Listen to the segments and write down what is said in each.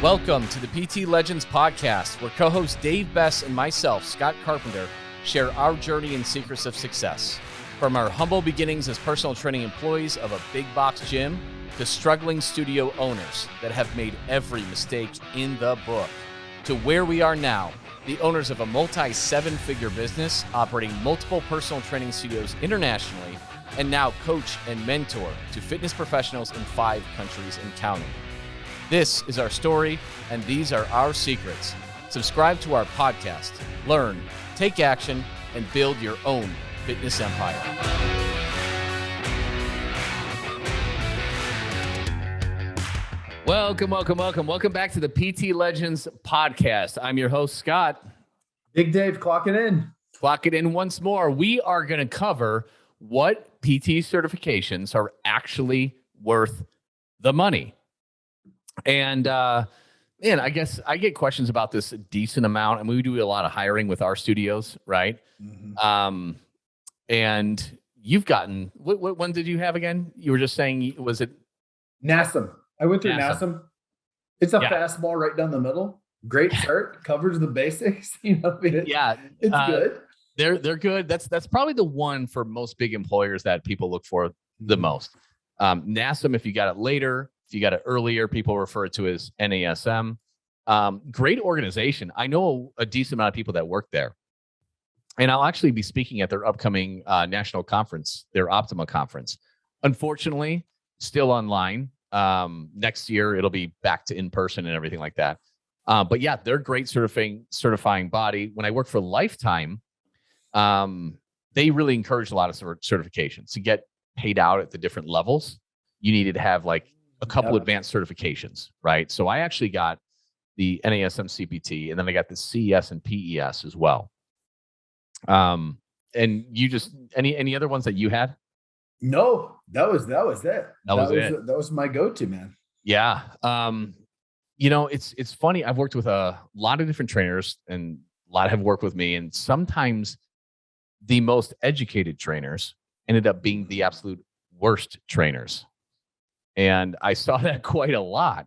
Welcome to the PT Legends podcast, where co-host Dave Bess and myself, Scott Carpenter, share our journey and secrets of success. From our humble beginnings as personal training employees of a big box gym to struggling studio owners that have made every mistake in the book, to where we are now, the owners of a multi-seven-figure business operating multiple personal training studios internationally, and now coach and mentor to fitness professionals in 5 countries and counting. This is our story, and these are our secrets. Subscribe to our podcast, learn, take action, and build your own fitness empire. Welcome back to the PT Legends podcast. I'm your host, Scott. Big Dave, Clock it in once more. We are going to cover what PT certifications are actually worth the money. And, man, I guess I get questions about this a decent amount, and we do a lot of hiring with our studios, right? Mm-hmm. And you've gotten, what one did you have again? You were just saying, was it? NASM. I went through NASM. It's a fastball right down the middle. Great start, covers the basics. You know, I mean, it's good. They're good. That's probably the one for most big employers that people look for the most. NASM, if you got it later, if you got it earlier, people refer to it as NASM. Great organization. I know a decent amount of people that work there. And I'll actually be speaking at their upcoming national conference, their Optima conference. Unfortunately, still online. Next year, it'll be back to in-person and everything like that. But yeah, they're great certifying body. When I worked for Lifetime, they really encouraged a lot of certifications. To get paid out at the different levels, you needed to have like a couple advanced certifications, right? So I actually got the NASM CPT, and then I got the CES and PES as well. And you just any other ones that you had? No, that was it. That was my go-to, man. Yeah. You know, it's funny. I've worked with a lot of different trainers, and a lot have worked with me, and sometimes the most educated trainers ended up being the absolute worst trainers. And I saw that quite a lot.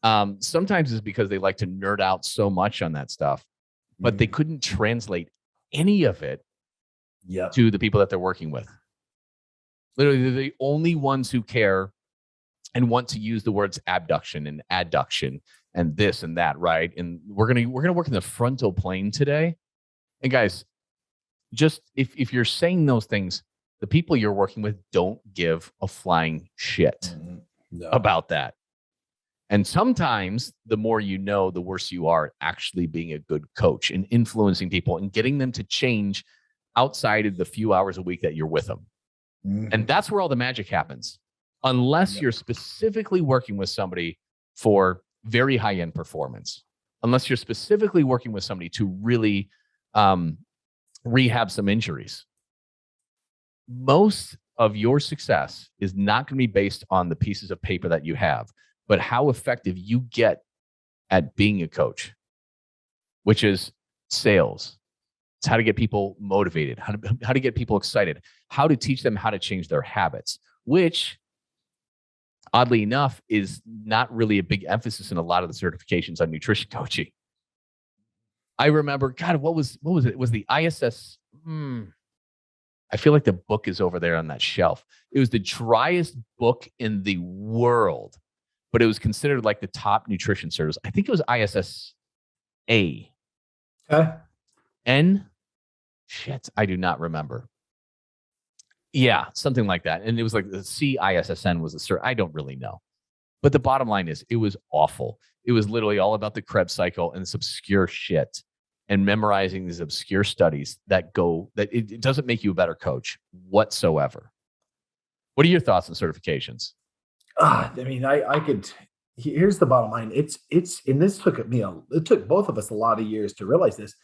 Sometimes it's because they like to nerd out so much on that stuff, but they couldn't translate any of it to the people that they're working with. Literally, they're the only ones who care and want to use the words abduction and adduction and this and that, right? And we're gonna work in the frontal plane today. And guys, just if you're saying those things, the people you're working with don't give a flying shit about that. And sometimes the more you know, the worse you are at actually being a good coach and influencing people and getting them to change outside of the few hours a week that you're with them. And that's where all the magic happens. Unless you're specifically working with somebody for very high-end performance, unless you're specifically working with somebody to really rehab some injuries. Most of your success is not going to be based on the pieces of paper that you have, but how effective you get at being a coach, which is sales. It's how to get people motivated, how to get people excited, how to teach them how to change their habits, which oddly enough is not really a big emphasis in a lot of the certifications on nutrition coaching. I remember, God, what was it? It was the ISS. I feel like the book is over there on that shelf. It was the driest book in the world, but it was considered like the top nutrition service. I think it was ISSA. N? Shit, I do not remember. Yeah, something like that. And it was like the CISSN was the cert. I don't really know. But the bottom line is it was awful. It was literally all about the Krebs cycle and this obscure shit and memorizing these obscure studies that it doesn't make you a better coach whatsoever. What are your thoughts on certifications? I mean, I could, here's the bottom line. And this it took both of us a lot of years to realize this.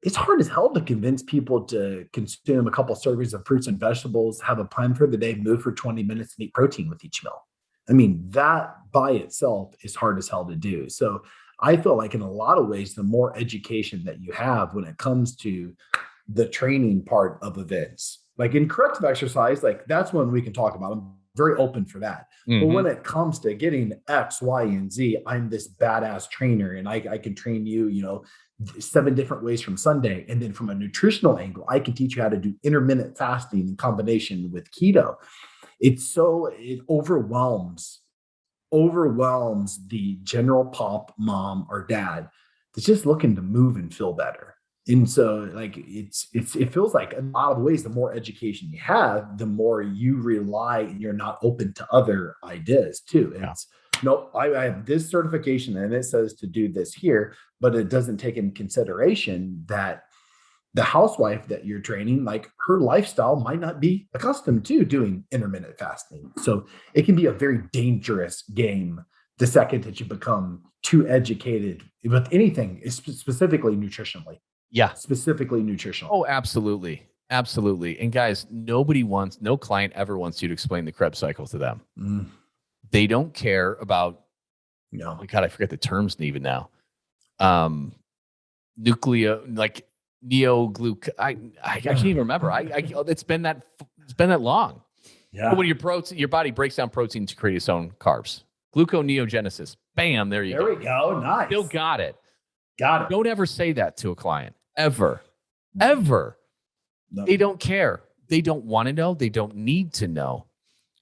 It's hard as hell to convince people to consume a couple servings of fruits and vegetables, have a plan for the day, move for 20 minutes, and eat protein with each meal. I mean, that by itself is hard as hell to do. So I feel like in a lot of ways, the more education that you have when it comes to the training part of events, like in corrective exercise, like that's when we can talk about them. very open for that. But Mm-hmm. when it comes to getting X, Y, and Z, I'm this badass trainer and I can train you, 7 different ways from Sunday. And then from a nutritional angle, I can teach you how to do intermittent fasting in combination with keto. It overwhelms the general pop mom or dad that's just looking to move and feel better. And so like it feels like in a lot of ways, the more education you have, the more you rely and you're not open to other ideas too. Yeah. It's nope, I have this certification and it says to do this here, but it doesn't take in consideration that the housewife that you're training, like her lifestyle might not be accustomed to doing intermittent fasting. So it can be a very dangerous game the second that you become too educated with anything, specifically nutritionally. Yeah. Specifically nutritional. Oh, absolutely. Absolutely. And guys, no client ever wants you to explain the Krebs cycle to them. Mm, They don't care about, no. oh God, I forget the terms even now. Like neogluc. I can't even remember. It's been that long. Yeah. But when your body breaks down protein to create its own carbs. Gluconeogenesis. Bam, there you go. There we go. Nice. Still got it. Got it. Don't ever say that to a client. Ever. Ever. No. They don't care. They don't want to know. They don't need to know.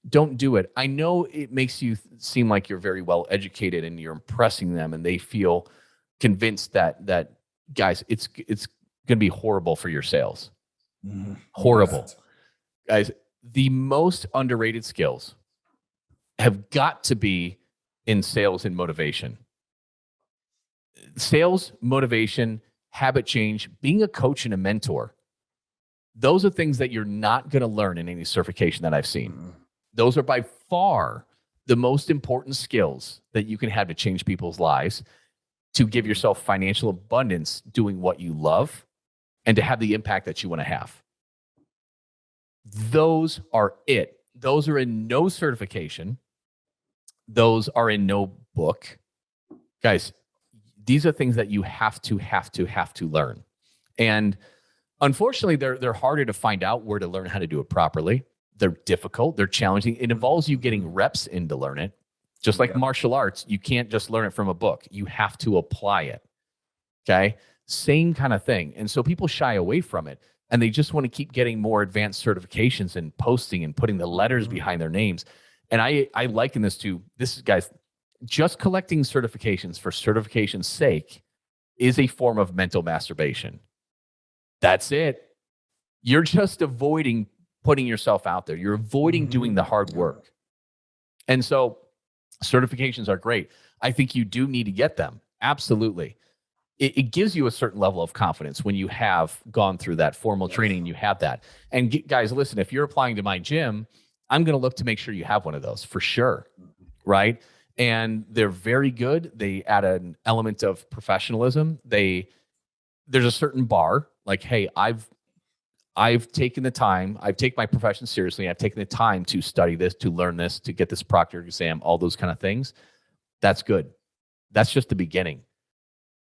Don't do it. I know it makes you seem like you're very well educated and you're impressing them and they feel convinced that guys, it's going to be horrible for your sales. Mm-hmm. Horrible. Yes. Guys, the most underrated skills have got to be in sales and motivation. Sales, motivation, habit change, being a coach and a mentor. Those are things that you're not going to learn in any certification that I've seen. Mm-hmm. Those are by far the most important skills that you can have to change people's lives, to give yourself financial abundance doing what you love, and to have the impact that you want to have. Those are it. Those are in no certification. Those are in no book. Guys, these are things that you have to learn. And unfortunately, they're harder to find out where to learn how to do it properly. They're difficult. They're challenging. It involves you getting reps in to learn it. Just like martial arts, you can't just learn it from a book. You have to apply it. Okay? Same kind of thing. And so people shy away from it. And they just want to keep getting more advanced certifications and posting and putting the letters behind their names. And I liken this to, guys, just collecting certifications for certification's sake is a form of mental masturbation. That's it. You're just avoiding putting yourself out there. You're avoiding doing the hard work. And so certifications are great. I think you do need to get them. Absolutely. It gives you a certain level of confidence when you have gone through that formal training and you have that. And guys, listen, if you're applying to my gym, I'm going to look to make sure you have one of those for sure. Right. And they're very good. They add an element of professionalism. There's a certain bar, like, hey, I've taken the time, I've taken my profession seriously. I've taken the time to study this, to learn this, to get this proctor exam, all those kind of things. That's good. That's just the beginning.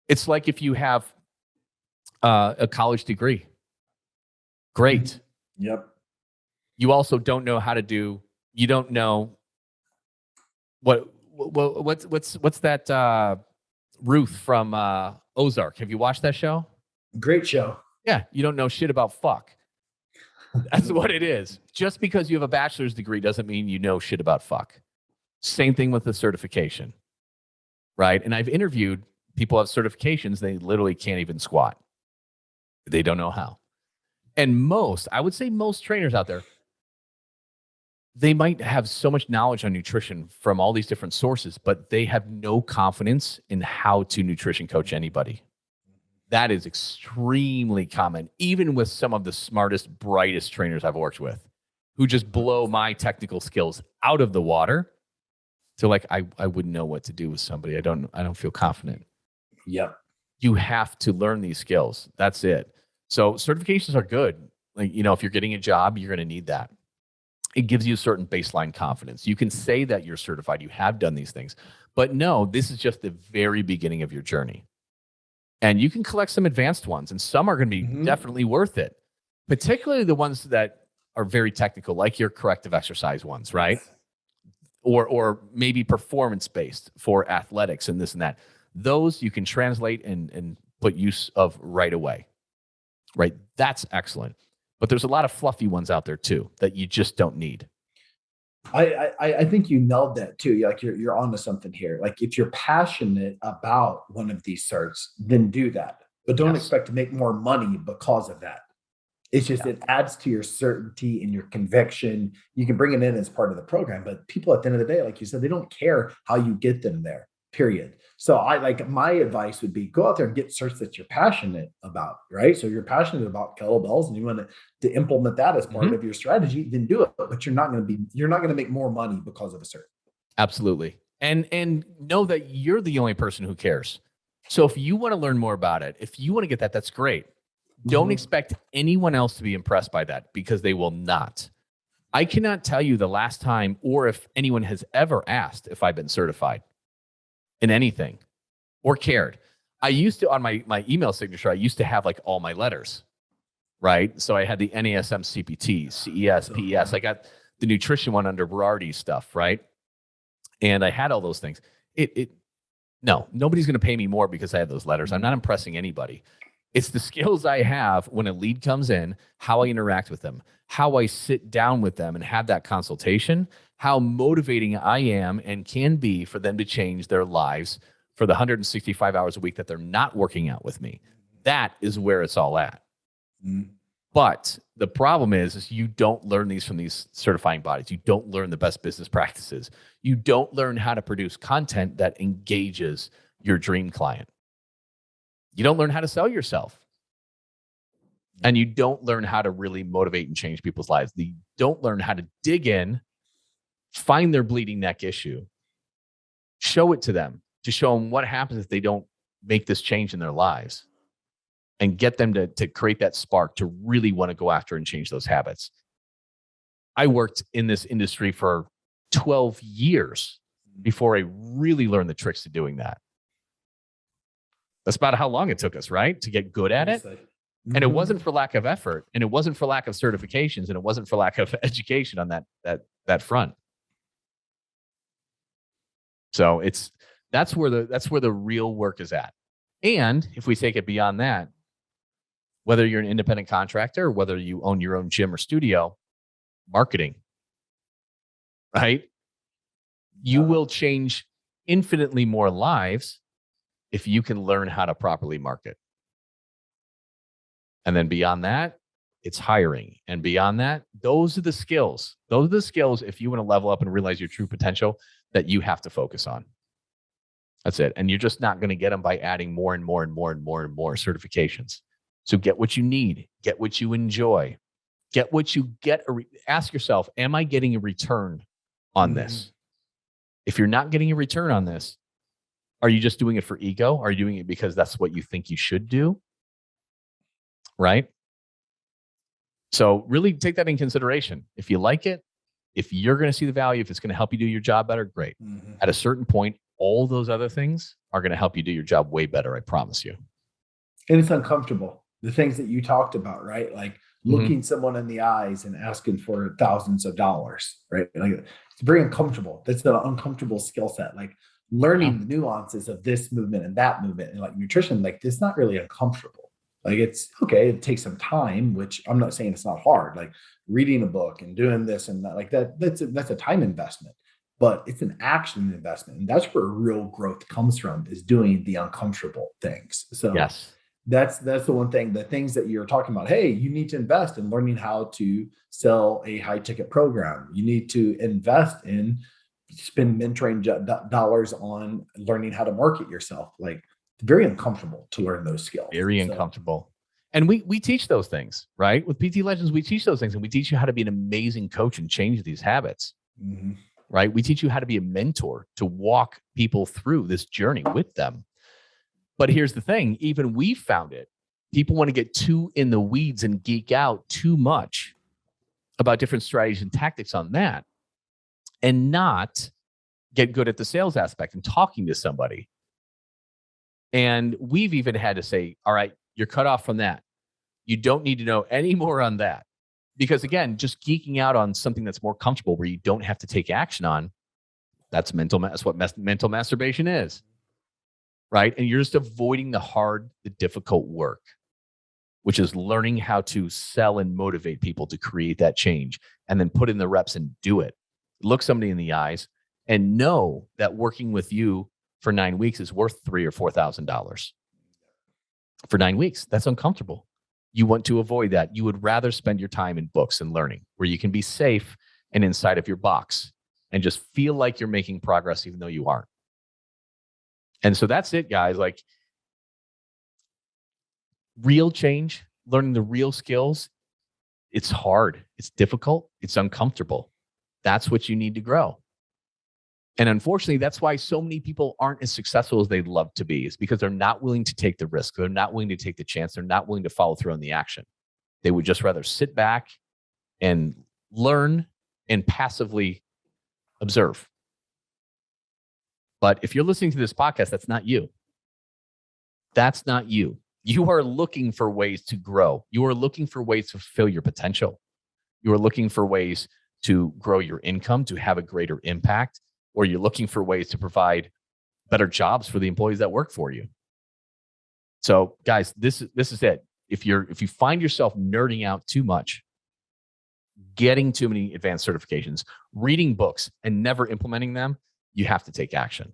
It's like if you have a college degree. Great. Yep. You also don't know how to do, you don't know what's that Ruth from Ozark. Have you watched that show? Great show. Yeah, you don't know shit about fuck. That's what it is. Just because you have a bachelor's degree doesn't mean you know shit about fuck. Same thing with the certification, right? And I've interviewed people who have certifications, they literally can't even squat. They don't know how. And I would say most trainers out there, they might have so much knowledge on nutrition from all these different sources, but they have no confidence in how to nutrition coach anybody. That is extremely common, even with some of the smartest, brightest trainers I've worked with, who just blow my technical skills out of the water. So like, I wouldn't know what to do with somebody. I don't feel confident. Yep. You have to learn these skills. That's it. So certifications are good. Like, if you're getting a job, you're going to need that. It gives you a certain baseline confidence. You can say that you're certified, you have done these things, but no, this is just the very beginning of your journey. And you can collect some advanced ones, and some are going to be definitely worth it, particularly the ones that are very technical, like your corrective exercise ones, right? or maybe performance based for athletics and this and that. Those you can translate and put use of right away. Right? That's excellent. But there's a lot of fluffy ones out there too that you just don't need. I think you nailed that too. Like you're onto something here. Like if you're passionate about one of these certs, then do that. But don't Yes. expect to make more money because of that. It's just Yeah. it adds to your certainty and your conviction. You can bring it in as part of the program, but people at the end of the day, like you said, they don't care how you get them there. Period. So I like my advice would be go out there and get certs that you're passionate about, right? So you're passionate about kettlebells and you want to implement that as part Mhm. of your strategy, then do it. But you're not going to make more money because of a cert. Absolutely. And know that you're the only person who cares. So if you want to learn more about it, if you want to get that, that's great. Don't Mhm. expect anyone else to be impressed by that because they will not. I cannot tell you the last time or if anyone has ever asked if I've been certified in anything or cared. I used to, on my email signature, I used to have like all my letters, right? So I had the NASM CPT, CES, So PES. I got the nutrition one under Berardi's stuff, right? And I had all those things. No, nobody's going to pay me more because I have those letters. I'm not impressing anybody. It's the skills I have when a lead comes in, how I interact with them, how I sit down with them and have that consultation, how motivating I am and can be for them to change their lives for the 165 hours a week that they're not working out with me. That is where it's all at. Mhm. But the problem is you don't learn these from these certifying bodies. You don't learn the best business practices. You don't learn how to produce content that engages your dream client. You don't learn how to sell yourself. And you don't learn how to really motivate and change people's lives. You don't learn how to dig in, find their bleeding neck issue, show it to them, to show them what happens if they don't make this change in their lives and get them to create that spark to really want to go after and change those habits. I worked in this industry for 12 years before I really learned the tricks to doing that. That's about how long it took us, right? To get good at it. And it wasn't Mhm. for lack of effort, and it wasn't for lack of certifications, and it wasn't for lack of education on that front. So that's where the real work is at. And if we take it beyond that, whether you're an independent contractor or whether you own your own gym or studio, marketing, right? You Yeah. will change infinitely more lives if you can learn how to properly market. And then beyond that, it's hiring. And beyond that, those are the skills. Those are the skills if you want to level up and realize your true potential that you have to focus on. That's it. And you're just not going to get them by adding more and more and more and more and more certifications. So get what you need, get what you enjoy, get what you get. Ask yourself, am I getting a return on Mhm. this? If you're not getting a return on this, are you just doing it for ego? Are you doing it because that's what you think you should do? Right? So really take that in consideration. If you like it, if you're going to see the value, if it's going to help you do your job better, great. Mhm. At a certain point, all those other things are going to help you do your job way better. I promise you. And it's uncomfortable. The things that you talked about, right? Like Mm-hmm. looking someone in the eyes and asking for thousands of dollars, right? Like it's very uncomfortable. That's an uncomfortable skill set. Like Yeah. learning the nuances of this movement and that movement and like nutrition, like it's not really uncomfortable. Like it's okay, it takes some time, which I'm not saying it's not hard. Like reading a book and doing this and that, like that's a time investment, but it's an action investment. And that's where real growth comes from is doing the uncomfortable things. So Yes. that's the one thing, the things that you're talking about. Hey, you need to invest in learning how to sell a high ticket program. You need to invest in spend mentoring dollars on learning how to market yourself. Like it's very uncomfortable to learn those skills. Very So uncomfortable. And we teach those things, right? With PT Legends, we teach those things and we teach you how to be an amazing coach and change these habits, mhm. right? We teach you how to be a mentor to walk people through this journey with them. But here's the thing, even we found it. People want to get too in the weeds and geek out too much about different strategies and tactics on that and not get good at the sales aspect and talking to somebody. And we've even had to say, all right, you're cut off from that. You don't need to know any more on that. Because again, just geeking out on something that's more comfortable where you don't have to take action on That's that's what mental masturbation is, right? And you're just avoiding the difficult work, which is learning how to sell and motivate people to create that change and then put in the reps and do it. Look somebody in the eyes and know that working with you for 9 weeks is worth $3,000 or $4,000 for 9 weeks. That's uncomfortable. You want to avoid that. You would rather spend your time in books and learning where you can be safe and inside of your box and just feel like you're making progress even though you aren't. And so that's it, guys. Like, real change, learning the real skills, it's hard, it's difficult, it's uncomfortable. That's what you need to grow. And unfortunately, that's why so many people aren't as successful as they'd love to be, is because they're not willing to take the risk. They're not willing to take the chance. They're not willing to follow through on the action. They would just rather sit back and learn and passively observe. But if you're listening to this podcast, that's not you. That's not you. You are looking for ways to grow. You are looking for ways to fulfill your potential. You are looking for ways to grow your income, to have a greater impact, or you're looking for ways to provide better jobs for the employees that work for you. So, guys, this is it. If you find yourself nerding out too much, getting too many advanced certifications, reading books, and never implementing them, you have to take action.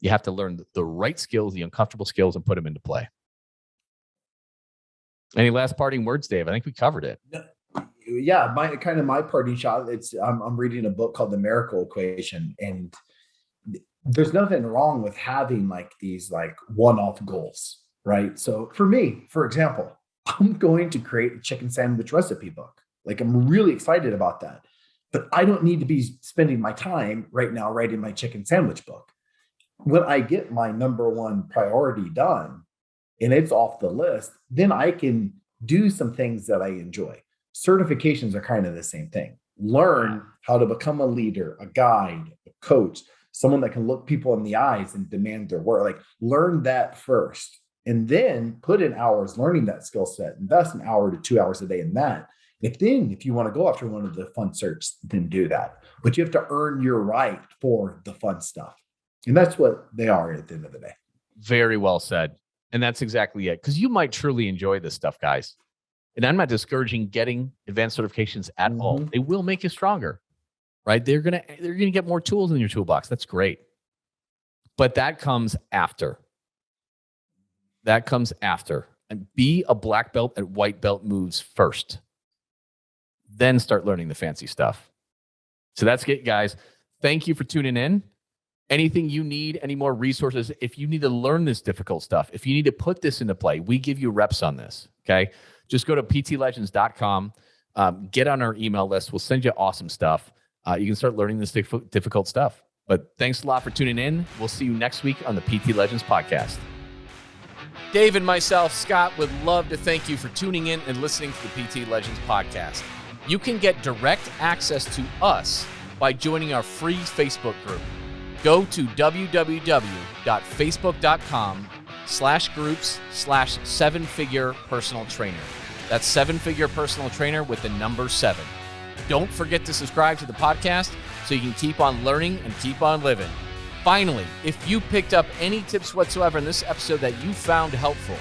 You have to learn the right skills, the uncomfortable skills, and put them into play. Any last parting words, Dave? I think we covered it. Yeah, my parting shot. I'm reading a book called The Miracle Equation, and there's nothing wrong with having like these like one-off goals, right? So for me, for example, I'm going to create a chicken sandwich recipe book. Like, I'm really excited about that, but I don't need to be spending my time right now writing my chicken sandwich book. When I get my number one priority done and it's off the list, then I can do some things that I enjoy. Certifications are kind of the same thing. Learn how to become a leader, a guide, a coach, someone that can look people in the eyes and demand their work. Like, learn that first, and then put in hours learning that skill set. Invest an hour to 2 hours a day in that. If you want to go after one of the fun certs, then do that. But you have to earn your right for the fun stuff. And that's what they are at the end of the day. Very well said. And that's exactly it. Because you might truly enjoy this stuff, guys. And I'm not discouraging getting advanced certifications at all. They will make you stronger, right? They're gonna get more tools in your toolbox. That's great. But that comes after. That comes after. And be a black belt at white belt moves first. Then start learning the fancy stuff. So that's it, guys. Thank you for tuning in. Anything you need, any more resources, if you need to learn this difficult stuff, if you need to put this into play, we give you reps on this, okay? Just go to ptlegends.com, get on our email list. We'll send you awesome stuff. You can start learning this difficult stuff. But thanks a lot for tuning in. We'll see you next week on the PT Legends podcast. Dave and myself, Scott, would love to thank you for tuning in and listening to the PT Legends podcast. You can get direct access to us by joining our free Facebook group. Go to www.facebook.com/groups/7-figure personal trainer. That's 7-figure personal trainer with the number 7. Don't forget to subscribe to the podcast so you can keep on learning and keep on living. Finally, if you picked up any tips whatsoever in this episode that you found helpful,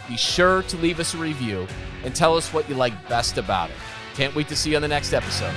be sure to leave us a review and tell us what you like best about it. Can't wait to see you on the next episode.